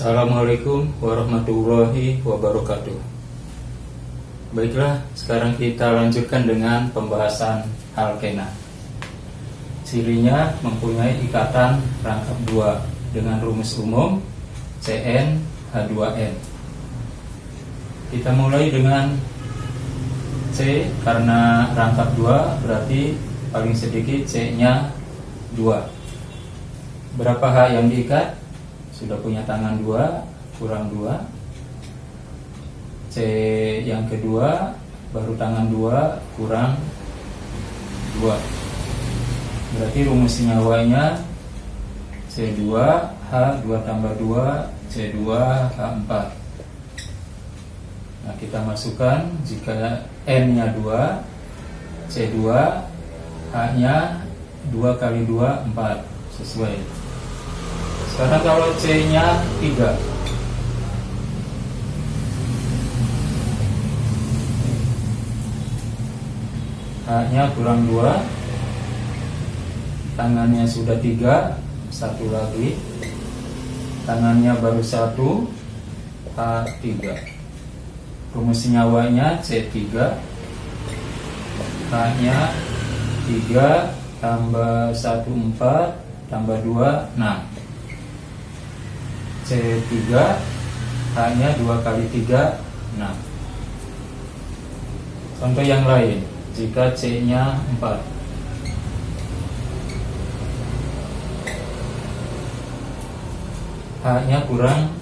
Assalamualaikum warahmatullahi wabarakatuh. Baiklah, sekarang kita lanjutkan dengan pembahasan alkena. Cirinya mempunyai ikatan rangkap 2 dengan rumus umum CnH2n. Kita mulai dengan C, karena rangkap 2 berarti paling sedikit C-nya 2. Berapa H yang diikat? Sudah punya tangan 2, kurang 2. C yang kedua, baru tangan 2, kurang 2. Berarti rumus senyawanya C2 H2 tambah 2 C2 H4. Nah, kita masukkan jika N nya 2, C2 H nya 2 kali 2 4, sesuai. Sekarang kalau C nya 3, H nya kurang 2, tangannya sudah 3, satu lagi, tangannya baru 1, H3. Rumus senyawanya C3, H nya 3 tambah 1 4 tambah 2 6. C3 H-nya 2 kali 3 6. Contoh yang lain, jika C-nya 4, H-nya kurang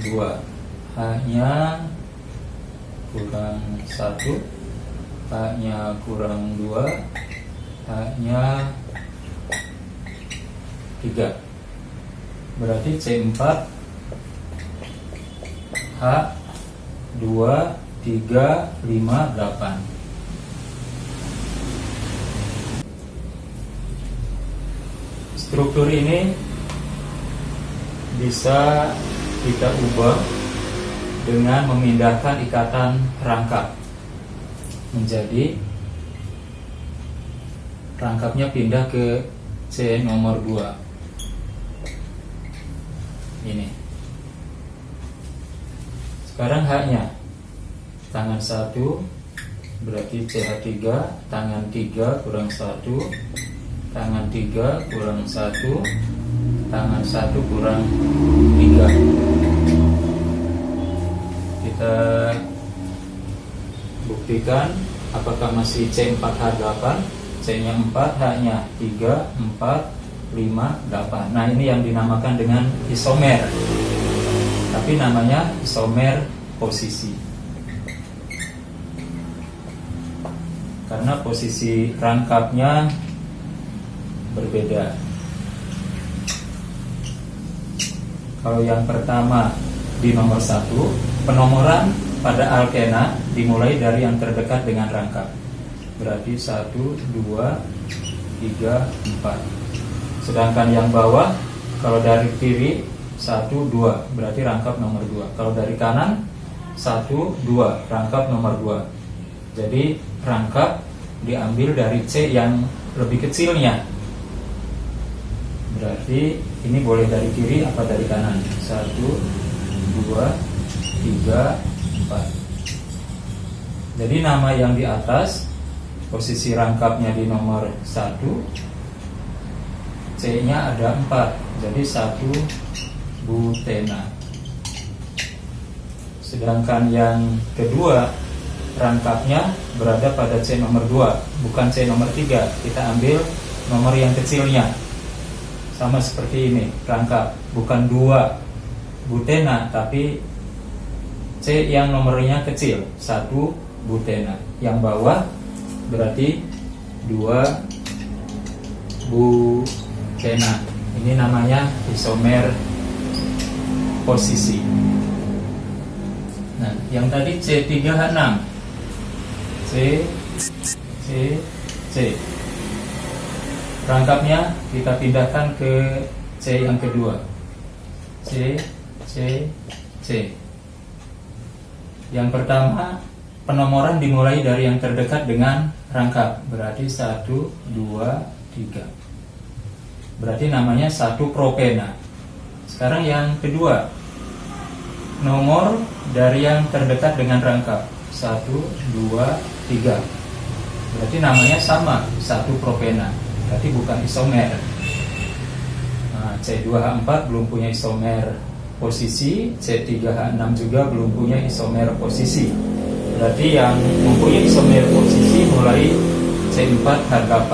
2, H-nya kurang 1, H-nya kurang 2, H-nya 3. Berarti C4 H 2 3 5 8. Struktur ini bisa kita ubah dengan memindahkan ikatan rangkap menjadi rangkapnya pindah ke C nomor 2. Ini. Sekarang H-nya tangan 1 berarti CH3, tangan 3 kurang 1, tangan 3 kurang 1, tangan 1 kurang 3. Kita buktikan apakah masih C4H8. C-nya 4, H-nya 3, 4 5, 8. Nah, ini yang dinamakan dengan isomer. Tapi namanya isomer posisi. Karena posisi rangkapnya berbeda. Kalau yang pertama di nomor 1, penomoran pada alkena dimulai dari yang terdekat dengan rangkap. Berarti 1, 2, 3, 4. Sedangkan yang bawah, kalau dari kiri 1, 2, berarti rangkap nomor 2. Kalau dari kanan 1, 2, rangkap nomor 2. Jadi rangkap diambil dari C yang lebih kecilnya. Berarti ini boleh dari kiri apa dari kanan? 1, 2, 3, 4. Jadi nama yang di atas, posisi rangkapnya di nomor 1, C-nya ada 4, jadi 1 butena. Sedangkan yang kedua, rangkapnya berada pada C nomor 2, bukan C nomor 3. Kita ambil nomor yang kecilnya. Sama seperti ini, rangkap bukan 2 butena, tapi C yang nomornya kecil, 1 butena. Yang bawah berarti 2 butena. Ini namanya isomer posisi. Nah, yang tadi C3H6, C. Rangkapnya kita pindahkan ke C yang kedua. C. Yang pertama, penomoran dimulai dari yang terdekat dengan rangkap. Berarti 1, 2, 3. Berarti namanya 1 propena. Sekarang yang kedua, nomor dari yang terdekat dengan rangkap 1, 2, 3. Berarti namanya sama, satu propena. Berarti bukan isomer. Nah, C2H4 belum punya isomer posisi, C3H6 juga belum punya isomer posisi. Berarti yang mempunyai isomer posisi mulai C4H8,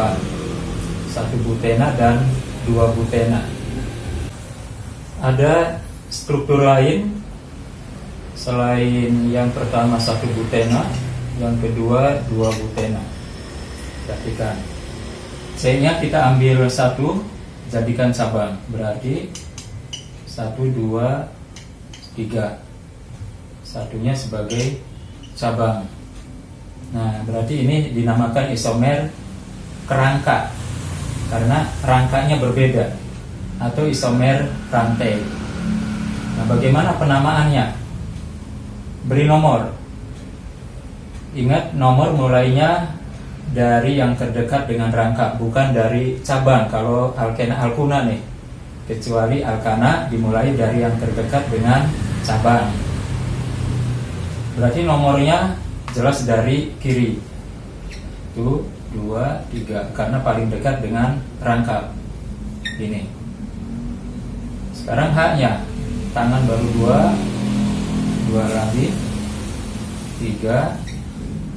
1 butena dan 2 butena. Ada struktur lain selain yang pertama 1 butena, yang kedua 2 butena. Perhatikan, C-nya kita ambil 1, jadikan cabang. Berarti 1, 2, 3. Satunya sebagai cabang. Nah, berarti ini dinamakan isomer kerangka karena rangkanya berbeda, atau isomer rantai. Nah, bagaimana penamaannya? Beri nomor. Ingat, nomor mulainya dari yang terdekat dengan rangkap, bukan dari cabang. Kalau alkena alkuna nih, kecuali alkana dimulai dari yang terdekat dengan cabang. Berarti nomornya jelas dari kiri. 1, 2, 3, karena paling dekat dengan rangkap. Ini. Sekarang H-nya, tangan baru 2 lagi, 3,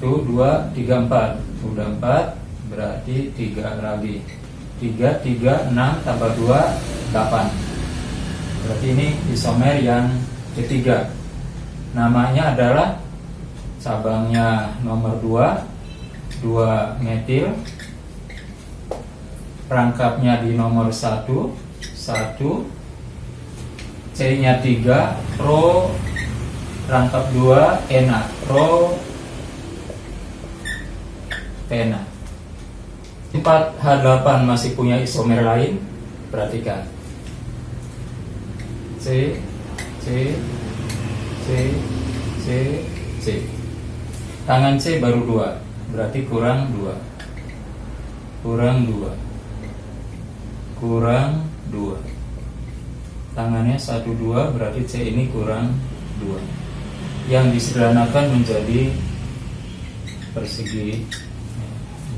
tuh 2, 3, 4. Udah 4, berarti 3 lagi. 3, 6 tambah 2, 8. Berarti ini isomer yang ketiga. Namanya adalah cabangnya nomor 2 metil. Rangkapnya di nomor 1, C-nya 3, ro, rangkap 2, ena, ro, pena. 4H8 masih punya isomer lain. Perhatikan, C, tangan C baru 2, berarti kurang 2. Tangannya 1, 2, berarti C ini kurang 2. Yang disederhanakan menjadi persegi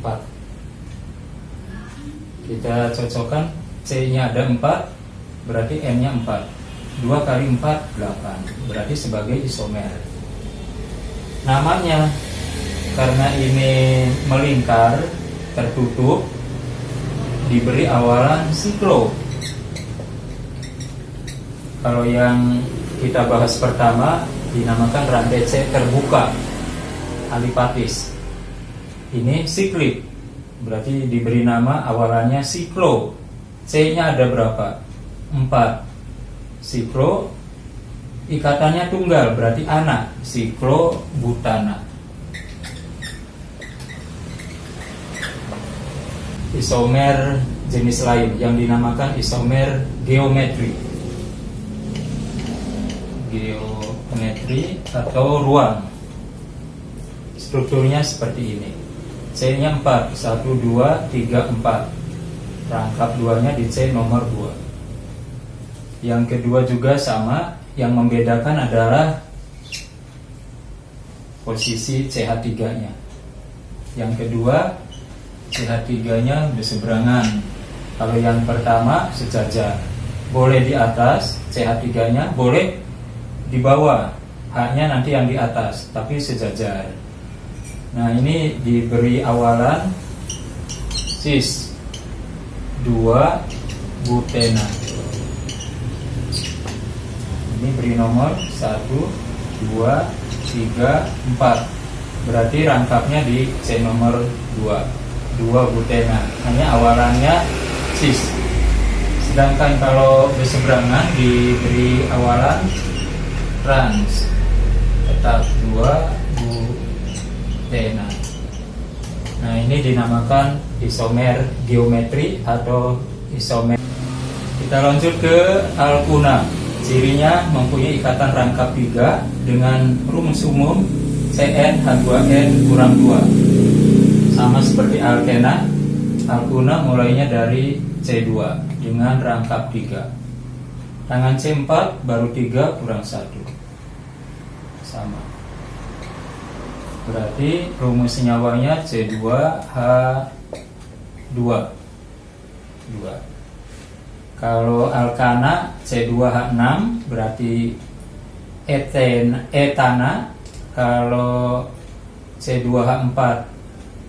4. Kita cocokkan, C-nya ada 4, berarti N-nya 4. 2 kali 4, 8. Berarti sebagai isomer. Namanya, karena ini melingkar, tertutup, diberi awalan siklo. Kalau yang kita bahas pertama dinamakan rantai C terbuka, alipatis. Ini siklik, berarti diberi nama awalannya siklo. C-nya ada berapa? 4. Siklo, ikatannya tunggal, berarti anak, siklo butana. Isomer jenis lain yang dinamakan isomer geometri atau ruang. Strukturnya seperti ini. C-nya 4, 1, 2, 3, 4. Rangkap 2-nya di C nomor 2. Yang kedua juga sama, yang membedakan adalah posisi CH3-nya. Yang kedua, CH3-nya berseberangan. Kalau yang pertama sejajar. Boleh di atas CH3-nya, boleh di bawah. H-nya nanti yang di atas, tapi sejajar. Nah, ini diberi awalan cis 2 butena. Ini beri nomor 1, 2, 3, 4. Berarti rangkapnya di C nomor 2 butena. Hanya awalannya cis. Sedangkan kalau berseberangan diberi awalan trans, tetap 2 butena. Nah, ini dinamakan isomer geometri atau isomer. Kita lanjut ke alkuna. Cirinya mempunyai ikatan rangkap 3 dengan rumus umum CnH2n kurang 2. Sama seperti alkena, alkuna mulainya dari C2 dengan rangkap 3. Tangan C4 baru 3 kurang 1 sama. Berarti rumus senyawanya C2H2 2. Kalau alkana C2H6 berarti etana. Kalau C2H4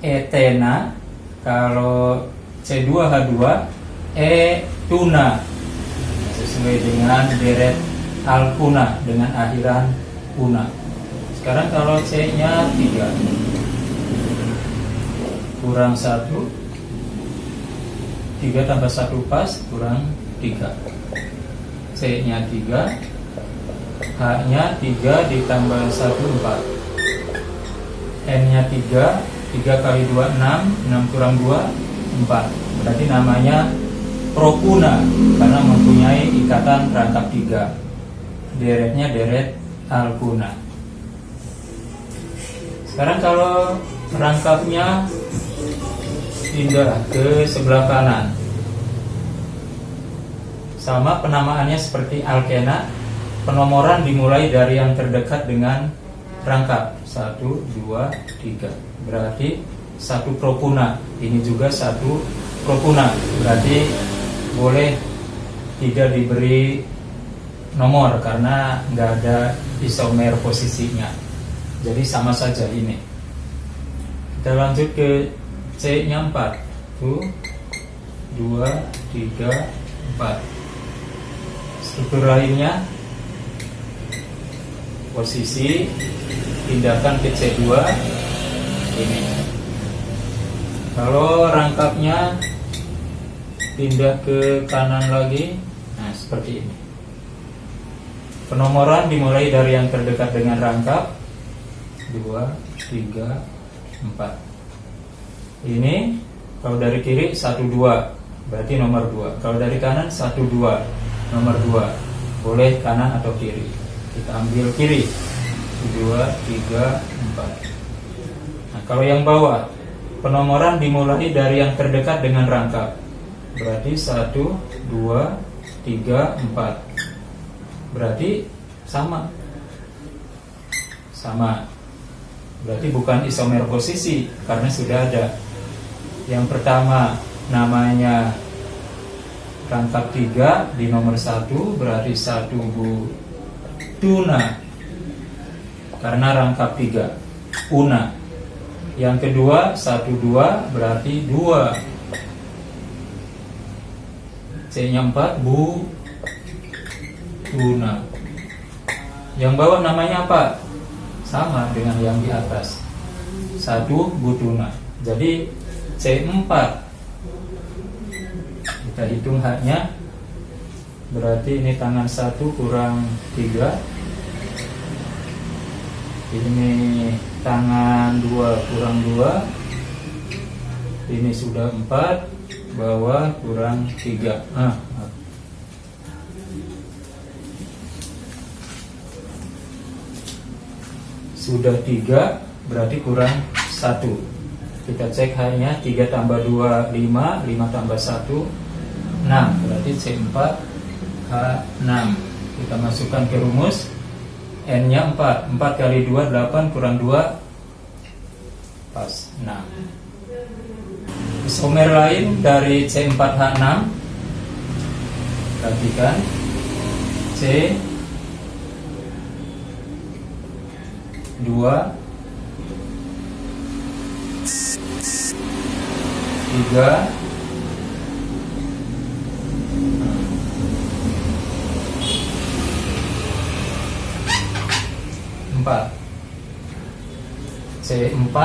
etena. Kalau C2H2 etuna, sesuai dengan deret alkuna dengan akhiran una. Sekarang kalau C-nya 3 kurang 1, 3 tambah 1 pas kurang 3. C-nya 3, H-nya 3 ditambah 1 4. N-nya 3, 3 kali 2 6, 6 kurang 2 4. Berarti namanya propuna karena mempunyai ikatan rangkap 3. Deretnya deret alkuna. Sekarang kalau rangkapnya pindah ke sebelah kanan, sama penamaannya seperti alkena. Penomoran dimulai dari yang terdekat dengan rangkap 1, 2, 3. Berarti 1 propuna. Ini juga 1 propuna. Berarti boleh tidak diberi nomor karena nggak ada isomer posisinya. Jadi sama saja ini. Kita lanjut ke C-nya 4. 1, 2, 3, 4. Struktur lainnya posisi pindahkan ke C2 ini. Kalau rangkapnya pindah ke kanan lagi, nah seperti ini. Penomoran dimulai dari yang terdekat dengan rangkap 2, 3, 4. Ini kalau dari kiri 1, 2 berarti nomor 2. Kalau dari kanan 1, 2 nomor 2. Boleh kanan atau kiri. Kita ambil kiri 2, 3, 4. Nah, kalau yang bawah penomoran dimulai dari yang terdekat dengan rangkap. Berarti 1, 2, 3, 4. Berarti sama. Berarti bukan isomer posisi karena sudah ada. Yang pertama namanya rangkap 3 di nomor 1 berarti 1 butuna karena rangkap 3 una. Yang kedua 1, 2 berarti 2. C-nya 4 butuna. Yang bawah namanya apa? Sama dengan yang di atas 1 butuna. Jadi C4 kita hitung haknya. Berarti ini tangan 1 kurang 3. Ini tangan 2 kurang 2. Ini sudah 4. Bawah kurang 3. Sudah 3 berarti kurang 1. Kita cek hanya 3 tambah 2 5, 5 tambah 1 6. Berarti C4 H6. Kita masukkan ke rumus. N-nya 4. 4 kali 2 8 kurang 2 pas 6. Isomer lain dari C4H6. Perhatikan C 2 3 4. C4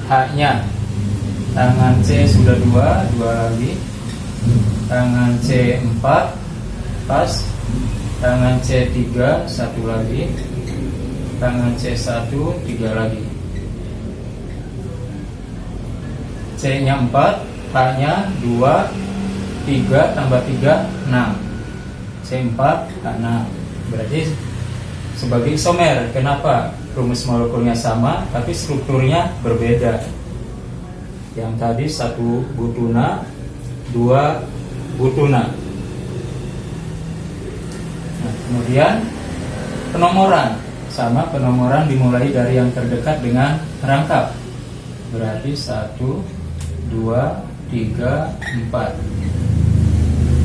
H-nya tangan C sudah 2 lagi. Tangan C4 pas. Tangan C3 1 lagi. Tangan C1 3 lagi. C-nya 4, H-nya 2, 3 tambah 3 6. C4 H6. Berarti sebagai isomer. Kenapa? Rumus molekulnya sama tapi strukturnya berbeda. Yang tadi 1 butuna, 2 butuna. Kemudian penomoran, sama penomoran dimulai dari yang terdekat dengan rangkap. Berarti 1, 2, 3, 4.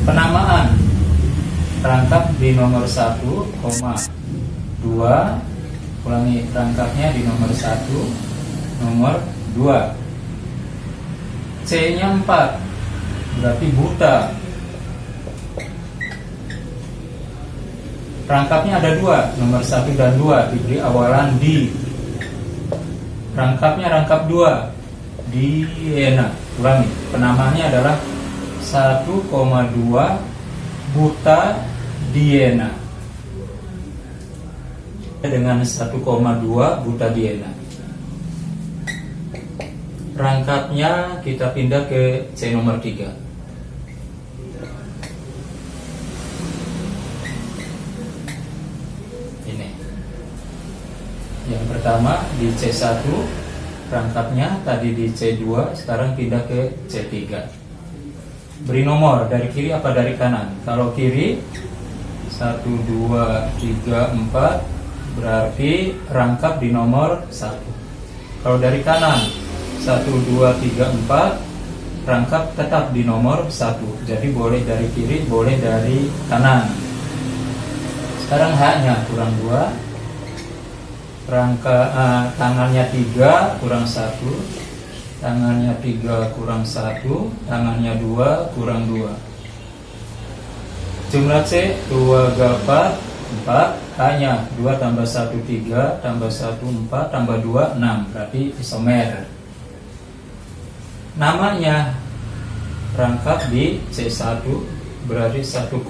Penamaan, rangkap di nomor 1, 2. Ulangi, rangkapnya di nomor 1, nomor 2. C-nya 4, berarti buta. Rangkapnya ada 2, nomor 1 dan 2, diberi awalan di. Rangkapnya rangkap 2, Diena. Ulangi, penamaannya adalah 1,2 buta Diena. Dengan 1,2 buta Diena. Rangkapnya kita pindah ke C nomor 3. Ini. Yang pertama di C1, rangkapnya tadi di C2, sekarang pindah ke C3. Beri nomor dari kiri apa dari kanan? Kalau kiri 1, 2, 3, 4, berarti rangkap di nomor 1. Kalau dari kanan 1, 2, 3, 4, rangkap tetap di nomor 1. Jadi boleh dari kiri, boleh dari kanan. Sekarang H-nya kurang 2, tangannya 3 kurang 1, tangannya 3 kurang 1, tangannya 2 kurang 2. Jumlah C 2 gapar 4, H-nya 2 tambah 1 3, tambah 1 4, tambah 2 6, berarti isomer. Namanya rangkap di C1, berarti 1,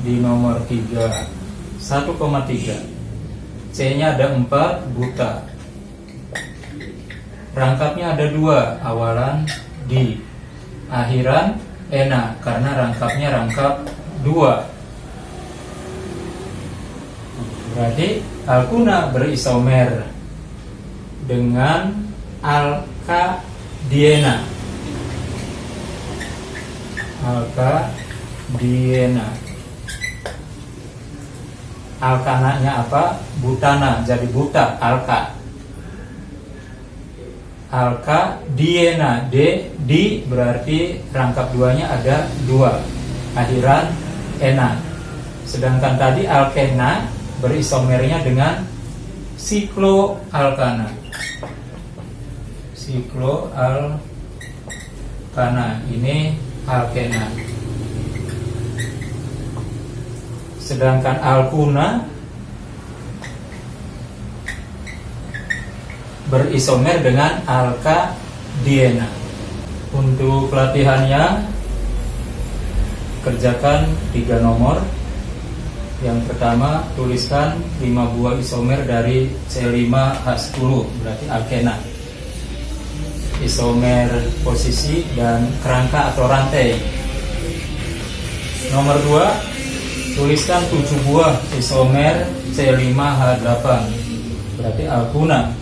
di nomor 3 1,3. C-nya ada 4, buta. Rangkapnya ada 2, awalan di, akhiran ena, karena rangkapnya rangkap 2. Berarti alkuna berisomer dengan alkadiena. Alkadiena. Alkananya apa? Butana, jadi buta, alka. Alkadiena, di berarti rangkap 2-nya ada 2, akhiran ena. Sedangkan tadi alkena berisomernya dengan sikloalkana. Sikloalkana, ini alkena. Sedangkan alkuna berisomer dengan alkadiena. Untuk pelatihannya kerjakan 3 nomor. Yang pertama, tuliskan 5 buah isomer dari C5H10, berarti alkena. Isomer posisi dan kerangka atau rantai. Nomor 2, tuliskan 7 buah isomer C5H8, berarti alkuna.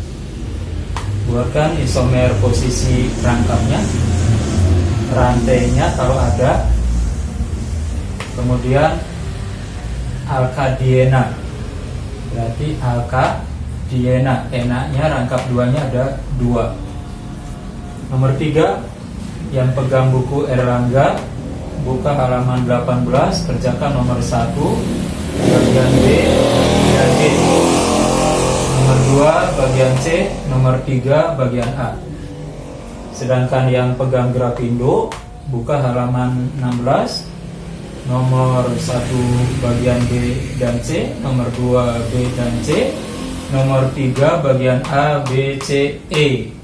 Buatkan isomer posisi rangkapnya, rantainya kalau ada. Kemudian alkadiena, berarti alkadiena, enaknya rangkap 2-nya ada 2. Nomor 3, yang pegang buku Erlangga, buka halaman 18, kerjakan nomor 1 bagian B dan D, nomor 2 bagian C, nomor 3 bagian A. Sedangkan yang pegang Grafindo, buka halaman 16, nomor 1 bagian B dan C, nomor 2 B dan C, nomor 3 bagian A, B, C, E.